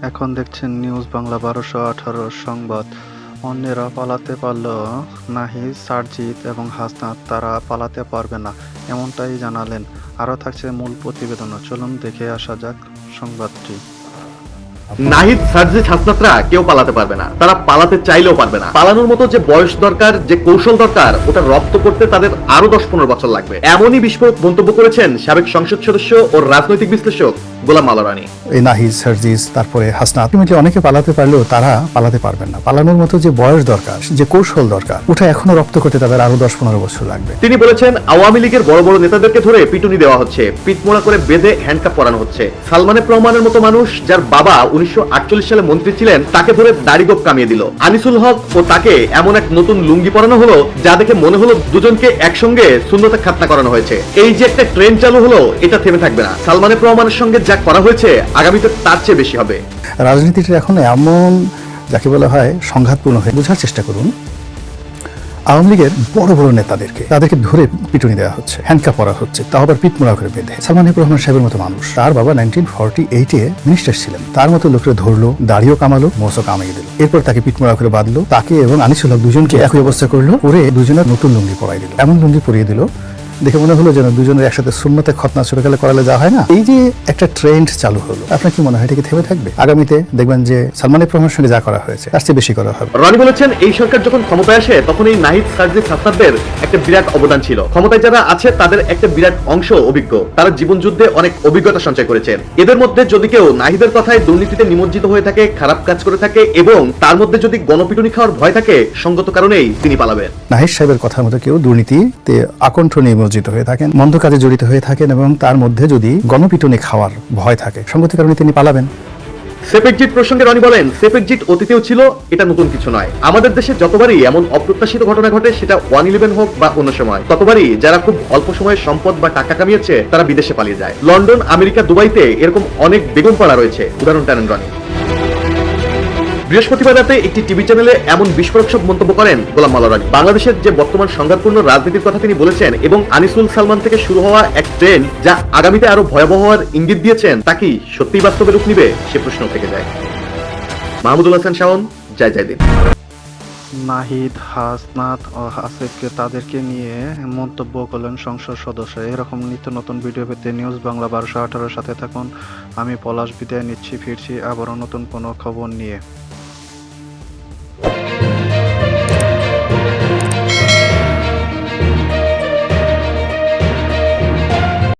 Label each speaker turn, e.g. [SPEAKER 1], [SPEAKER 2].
[SPEAKER 1] এখন দেখছেন নিউজ বাংলা ১২১৮ সংবাদ। অন্যেরা পালাতে পারলেও নাহিদ, সারজিৎ এবং হাসনাত তারা পালাতে পারবে না, এমনটাই জানালেন। আরও থাকছে মূল প্রতিবেদনও, চলুন দেখে আসা যাক সংবাদটি।
[SPEAKER 2] নাহিদ, সারজিৎ, হাসনাতরা কেউ পালাতে পারবে না। তারা পালাতে চাইলেও পারবে না। পালানোর মতো যে বয়স দরকার, যে কৌশল দরকার, ওটা রপ্ত করতে তাদের আরো ১০-১৫ বছর লাগবে। এমনই বিস্ফোরক মন্তব্য করেছেন সাবেক সংসদ সদস্য ও রাজনৈতিক বিশ্লেষক গোলাম মাওলা রনি।
[SPEAKER 3] এই নাহিদ, সারজিৎ, তারপরে হাসনাত, অনেকে পালাতে পারলেও তারা পালাতে পারবেন না। পালানোর মতো যে বয়স দরকার, যে কৌশল দরকার, ওটা এখনো রপ্ত করতে তাদের আরো ১০-১৫ বছর লাগবে।
[SPEAKER 2] তিনি বলেছেন, আওয়ামী লীগের বড় বড় নেতাদেরকে ধরে পিটুনি দেওয়া হচ্ছে, পিঠমোড়া করে বেঁধে হ্যান্ডকাপ পরানো হচ্ছে। সালমান এফ রহমানের মতো মানুষ, যার বাবা ১৯৪৮ সালে মন্ত্রী ছিলেন, তাকে ধরে দাড়িগোপ কামিয়ে দিল। আনিসুল হক ও তাকে এমন এক নতুন লুঙ্গি পরানো হলো যা দেখে মনে হলো দুজনকে একসঙ্গে সুন্নতে খাতনা করানো হয়েছে। এই যে একটা ট্রেন চালু হলো, এটা থেমে থাকবে না। সালমান এফ রহমানের সঙ্গে যা করা হয়েছে, আগামীতে তার চেয়ে বেশি হবে।
[SPEAKER 3] রাজনীতিটা এখন এমন যাকে বলা হয় সংঘাতপূর্ণ হয়ে, বোঝার চেষ্টা করুন। আওয়ামী লীগের বড় বড় নেতাদেরকে তাদেরকে ধরে পিটুনি দেওয়া হচ্ছে, হ্যান্ডকাপ পরা হচ্ছে, তাও আবার পিঠমোড়া করে বেঁধে। সালমান এফ রহমান সাহেবের মতো মানুষ, তার বাবা 1948-এ মিনিস্টার ছিলেন, তার মতো লোকরা ধরলো, দাড়িও কামালো, মোচও কামিয়ে দিল। এরপর তাকে পিঠমোড়া করে বাঁধলো, তাকে এবং আনিসুল হক দুজনকে একই অবস্থা করলো, করে দুজনের নতুন লুঙ্গি পরাই দিল। এমন লুঙ্গি পরিয়ে দিল দেখে মনে হলো যেন দুজনের একসাথে সুন্নতে খতনা ছোটকালে করালে যা হয় না, এই যে একটা ট্রেন্ড চালু হলো, আপনার কি মনে হয় এটা কি থেমে থাকবে? আগামীতে দেখবেন যে সালমান এফ রহমানের সঙ্গে যা করা হয়েছে তার চেয়ে বেশি করা হবে।
[SPEAKER 2] রনি বলেছেন, এই সরকার যখন ক্ষমতায় আসে তখন এই নাহিদ, সারজিৎ, হাসনাতদের একটা বিরাট অবদান ছিল। ক্ষমতায় যারা আছে তাদের একটা বিরাট অংশ অভিজ্ঞ, তারা জীবন যুদ্ধে অনেক অভিজ্ঞতা সঞ্চয় করেছেন। এদের মধ্যে যদি কেউ নাহিদের কথায় দুর্নীতিতে নিমজ্জিত হয়ে থাকে, খারাপ কাজ করে থাকে এবং তার মধ্যে যদি গণপিটুনি খাওয়ার ভয় থাকে, সঙ্গত কারণেই তিনি পালাবেন।
[SPEAKER 3] নাহিদ সাহেবের কথার মতো কেউ দুর্নীতিতে আকণ্ঠ নিমজ্জিত হয়ে থাকেন, মন্দ কাজে জড়িত হয়ে থাকেন এবং তার মধ্যে যদি গণপিটুনি খাওয়ার ভয় থাকে, সঙ্গত কারণে তিনি পালাবেন।
[SPEAKER 2] সেফেকজিট প্রসঙ্গে রনি বলেন, সেফেকজিট অতীতেও ছিল, এটা নতুন কিছু নয়। আমাদের দেশে যতবারই এমন অপ্রত্যাশিত ঘটনা ঘটে, সেটা 111 হোক বা অন্য সময়, ততবারই যারা খুব অল্প সময়ে সম্পদ বা টাকা কামিয়েছে তারা বিদেশে পালিয়ে যায়। লন্ডন, আমেরিকা, দুবাইতে এরকম অনেক বেগম পাড়া রয়েছে, উদাহরণ টানেন রনি। বৃহস্পতিবার রাতে একটি টিভি চ্যানেলে এমন বিস্ফোরক সব মন্তব্য করেন গোলাম মাওলা রনি। বাংলাদেশের যে বর্তমান সংঘাতপূর্ণ রাজনীতির কথা তিনি বলেছেন এবং আনিসুল, সালমান থেকে শুরু হওয়া এক ট্রেন্ড যা আগামীতে আরো ভয়াবহ হওয়ার ইঙ্গিত দিয়েছেন, তা কি সত্যিই বাস্তবে রূপ নিবে, সে প্রশ্ন থেকে যায়। মাহমুদুল হাসান শাওন, জয় জয় দিন।
[SPEAKER 1] নাহিদ, হাসনাত ও আসিফকে তাদেরকে নিয়ে মন্তব্য করলেন সংসদ সদস্য। এরকম নিত্য নতুন ভিডিও পেতে নিউজ বাংলা ১২১৮ সাথে থাকুন। আমি পলাশ বিদায় নিচ্ছি, ফিরছি আবারও নতুন কোনো খবর নিয়ে।